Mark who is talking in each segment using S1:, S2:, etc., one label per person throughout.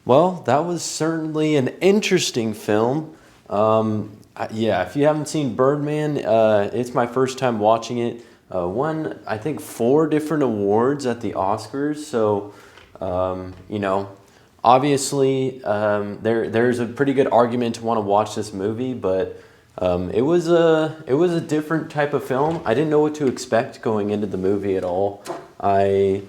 S1: Well, that was certainly an interesting film. Yeah, if you haven't seen Birdman, it's my first time watching it. Won, I think, four different awards at the Oscars. So, you know, obviously, there's a pretty good argument to want to watch this movie, but it was a different type of film. I didn't know what to expect going into the movie at all. I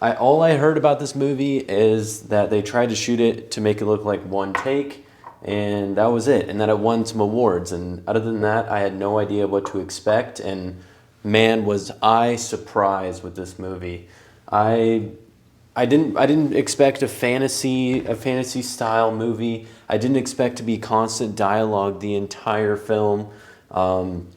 S1: all I heard about this movie is that they tried to shoot it to make it look like one take, and that was it. And that it won some awards. And other than that, I had no idea what to expect. And man, was I surprised with this movie. I I didn't expect a fantasy style movie. I didn't expect to be constant dialogue the entire film. Um,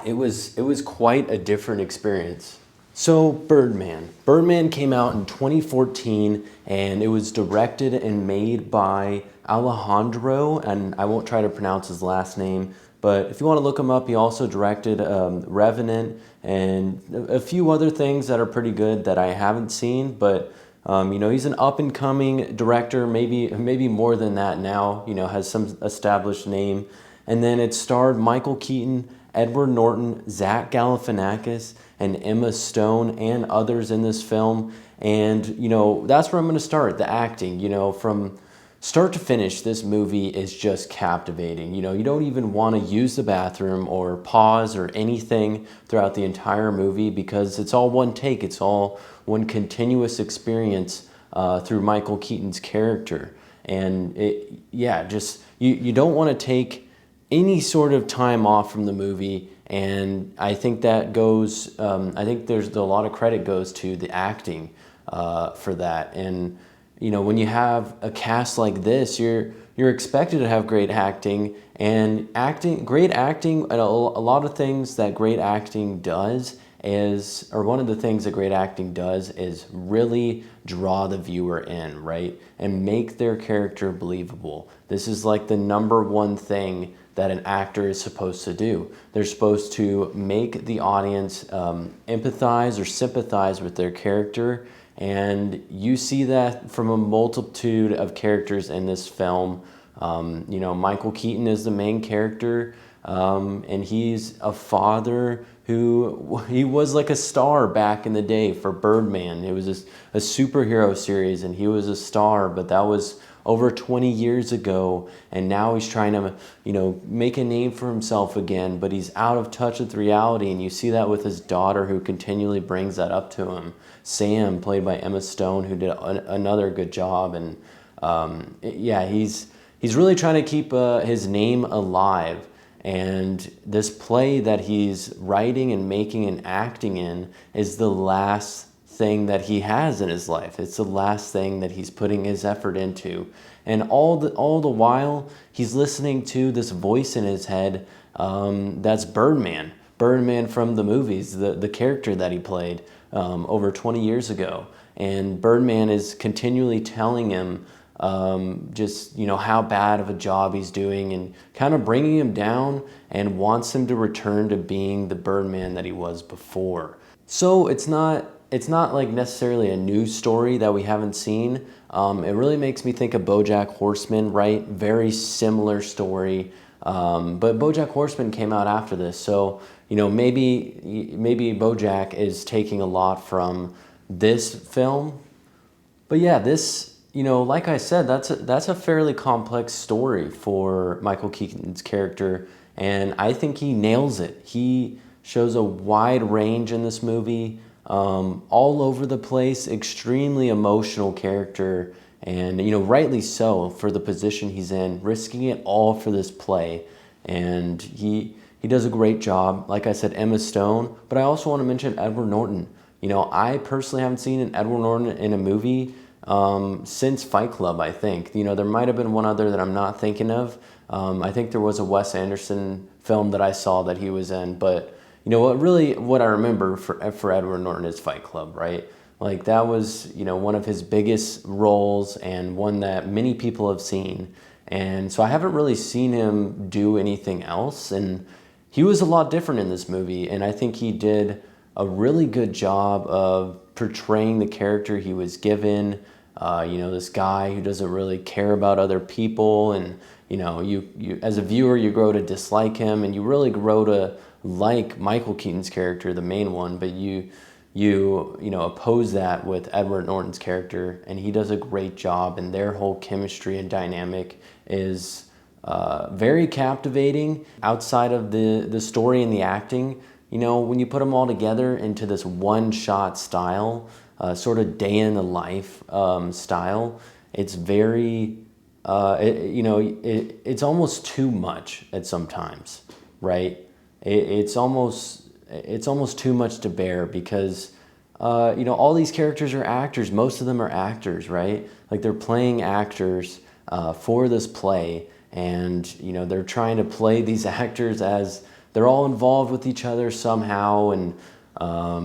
S1: it was quite a different experience. So Birdman. Birdman came out in 2014 and it was directed and made by Alejandro, and I won't try to pronounce his last name, but if you want to look him up, he also directed Revenant and a few other things that are pretty good that I haven't seen, but he's an up and coming director, maybe more than that now, has some established name. And then it starred Michael Keaton, Edward Norton, Zach Galifianakis, and Emma Stone, and others in this film. And, that's where I'm going to start, the acting. From start to finish, this movie is just captivating. You don't even want to use the bathroom or pause or anything throughout the entire movie because it's all one take. It's all one continuous experience through Michael Keaton's character. And you don't want to take any sort of time off from the movie. And I think that goes, I think there's a lot of credit goes to the acting for that. And, when you have a cast like this, you're expected to have great acting, and great acting, and a lot of things that great acting does one of the things that great acting does is really draw the viewer in, right? And make their character believable. This is like the number one thing that an actor is supposed to do. They're supposed to make the audience empathize or sympathize with their character. And you see that from a multitude of characters in this film. Michael Keaton is the main character, and he's a father he was like a star back in the day for Birdman. It was a superhero series, and he was a star, but that was over 20 years ago, and now he's trying to, make a name for himself again, but he's out of touch with reality, and you see that with his daughter who continually brings that up to him. Sam, played by Emma Stone, who did another good job, and he's really trying to keep his name alive. And this play that he's writing and making and acting in is the last thing that he has in his life. It's the last thing that he's putting his effort into. And all the while, he's listening to this voice in his head that's Birdman. Birdman from the movies, the character that he played over 20 years ago. And Birdman is continually telling him how bad of a job he's doing and kind of bringing him down, and wants him to return to being the Birdman that he was before. So it's not like necessarily a new story that we haven't seen. It really makes me think of BoJack Horseman, right? Very similar story. But BoJack Horseman came out after this. So, maybe BoJack is taking a lot from this film. But yeah, this, like I said, that's a fairly complex story for Michael Keaton's character, and I think he nails it. He shows a wide range in this movie, all over the place, extremely emotional character, and rightly so for the position he's in, risking it all for this play, and he does a great job. Like I said, Emma Stone, but I also want to mention Edward Norton. I personally haven't seen an Edward Norton in a movie since Fight Club, I think. There might have been one other that I'm not thinking of. I think there was a Wes Anderson film that I saw that he was in, but what I remember for Edward Norton is Fight Club, right? Like that was, one of his biggest roles and one that many people have seen. And so I haven't really seen him do anything else, and he was a lot different in this movie, and I think he did a really good job of portraying the character he was given. this guy who doesn't really care about other people, and you as a viewer, you grow to dislike him, and you really grow to like Michael Keaton's character, the main one, but you oppose that with Edward Norton's character, and he does a great job, and their whole chemistry and dynamic is very captivating. Outside of the story and the acting, when you put them all together into this one-shot style, sort of day in the life style, it's very, it's almost too much at sometimes, right? It's almost too much to bear because, all these characters are actors. Most of them are actors, right? Like they're playing actors for this play, and they're trying to play these actors as they're all involved with each other somehow, and I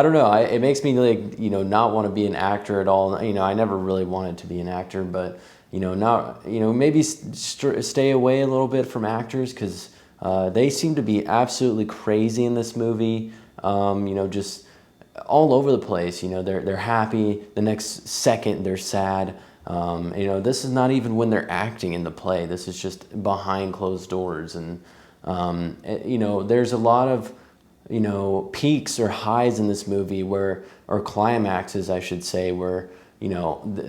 S1: don't know. It makes me like not want to be an actor at all. I never really wanted to be an actor, but maybe stay away a little bit from actors because they seem to be absolutely crazy in this movie. Just all over the place. They're happy. The next second they're sad. This is not even when they're acting in the play. This is just behind closed doors, and there's a lot of peaks or highs in this movie or climaxes, I should say, where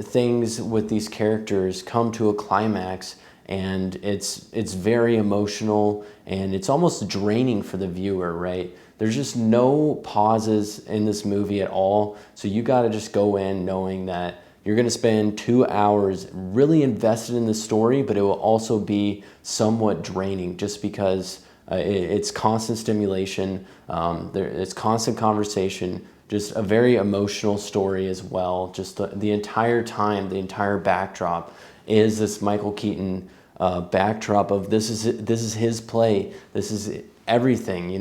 S1: things with these characters come to a climax, and it's very emotional, and it's almost draining for the viewer, right? There's just no pauses in this movie at all, so you got to just go in knowing that you're going to spend 2 hours really invested in the story, but it will also be somewhat draining just because it's constant stimulation, it's constant conversation, just a very emotional story as well. Just the entire time, the entire backdrop is this Michael Keaton backdrop of this is his play, this is everything,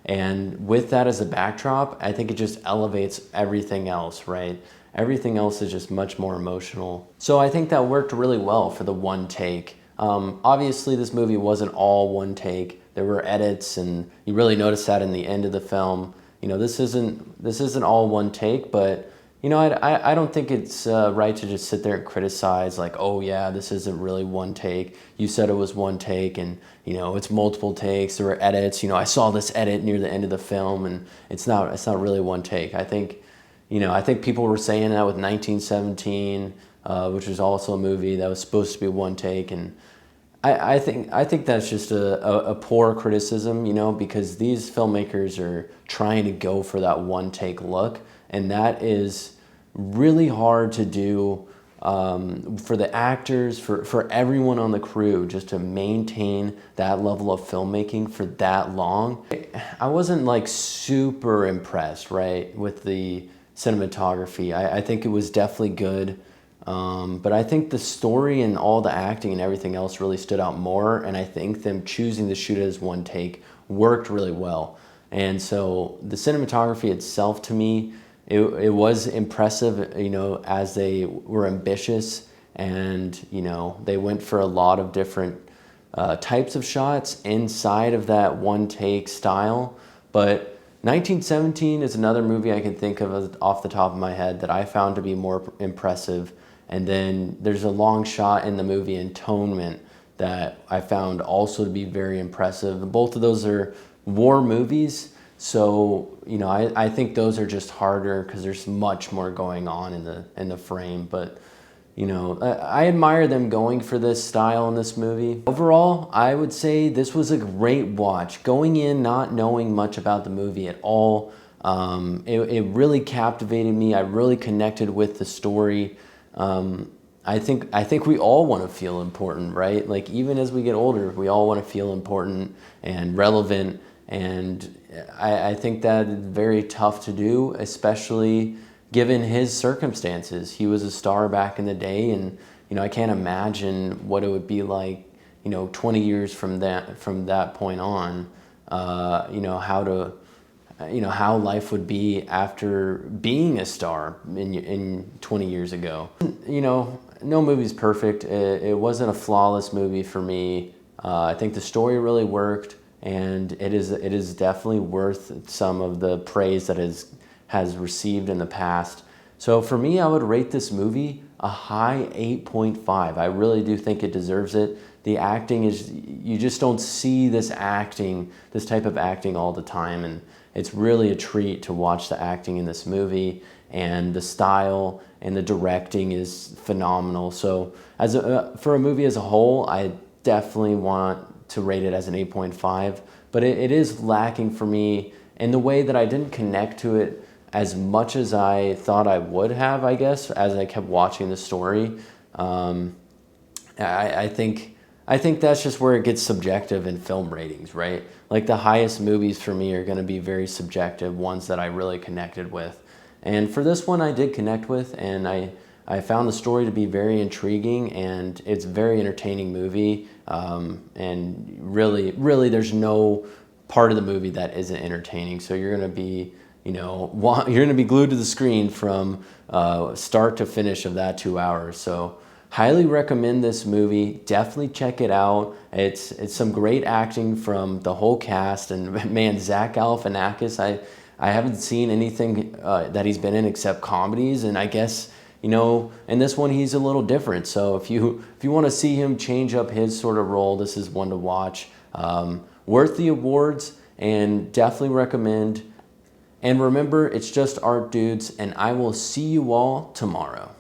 S1: and with that as a backdrop, I think it just elevates everything else, right? Everything else is just much more emotional. So I think that worked really well for the one take. Obviously, this movie wasn't all one take. There were edits, and you really notice that in the end of the film. This isn't all one take, but I don't think it's right to just sit there and criticize like, oh yeah, this isn't really one take. You said it was one take, and it's multiple takes. There were edits. I saw this edit near the end of the film, and it's not really one take. I think people were saying that with 1917, which was also a movie that was supposed to be one take, and I think that's just a poor criticism, because these filmmakers are trying to go for that one take look, and that is really hard to do for the actors, for everyone on the crew, just to maintain that level of filmmaking for that long. I wasn't like super impressed, right, with the cinematography. I think it was definitely good, but I think the story and all the acting and everything else really stood out more, and I think them choosing to shoot it as one take worked really well. And so the cinematography itself, to me, it was impressive, as they were ambitious, and they went for a lot of different types of shots inside of that one take style. But 1917 is another movie I can think of off the top of my head that I found to be more impressive. And then there's a long shot in the movie Atonement that I found also to be very impressive. Both of those are war movies, so I think those are just harder because there's much more going on in the frame. But I admire them going for this style in this movie. Overall, I would say this was a great watch. Going in not knowing much about the movie at all, it really captivated me. I really connected with the story. I think we all want to feel important, right? Like even as we get older, we all want to feel important and relevant. And I think that is very tough to do, especially given his circumstances. He was a star back in the day, and I can't imagine what it would be like 20 years from that point on, how life would be after being a star in 20 years ago. No movie's perfect. It wasn't a flawless movie for me. I think the story really worked, and it is definitely worth some of the praise that has received in the past. So for me, I would rate this movie a high 8.5. I really do think it deserves it. The acting is, you just don't see this type of acting all the time, and it's really a treat to watch the acting in this movie, and the style and the directing is phenomenal. So for a movie as a whole, I definitely want to rate it as an 8.5, but it is lacking for me in the way that I didn't connect to it as much as I thought I would have, I guess, as I kept watching the story. I think that's just where it gets subjective in film ratings, right? Like the highest movies for me are going to be very subjective, ones that I really connected with. And for this one, I did connect with, and I found the story to be very intriguing, and it's a very entertaining movie. And really, there's no part of the movie that isn't entertaining. So you're going to be, you're going to be glued to the screen from start to finish of that 2 hours. So highly recommend this movie. Definitely check it out. It's some great acting from the whole cast, and man, Zach Galifianakis, I haven't seen anything that he's been in except comedies, and I guess in this one he's a little different. So if you want to see him change up his sort of role, this is one to watch. Worth the awards, and definitely recommend. And remember, it's just art, dudes, and I will see you all tomorrow.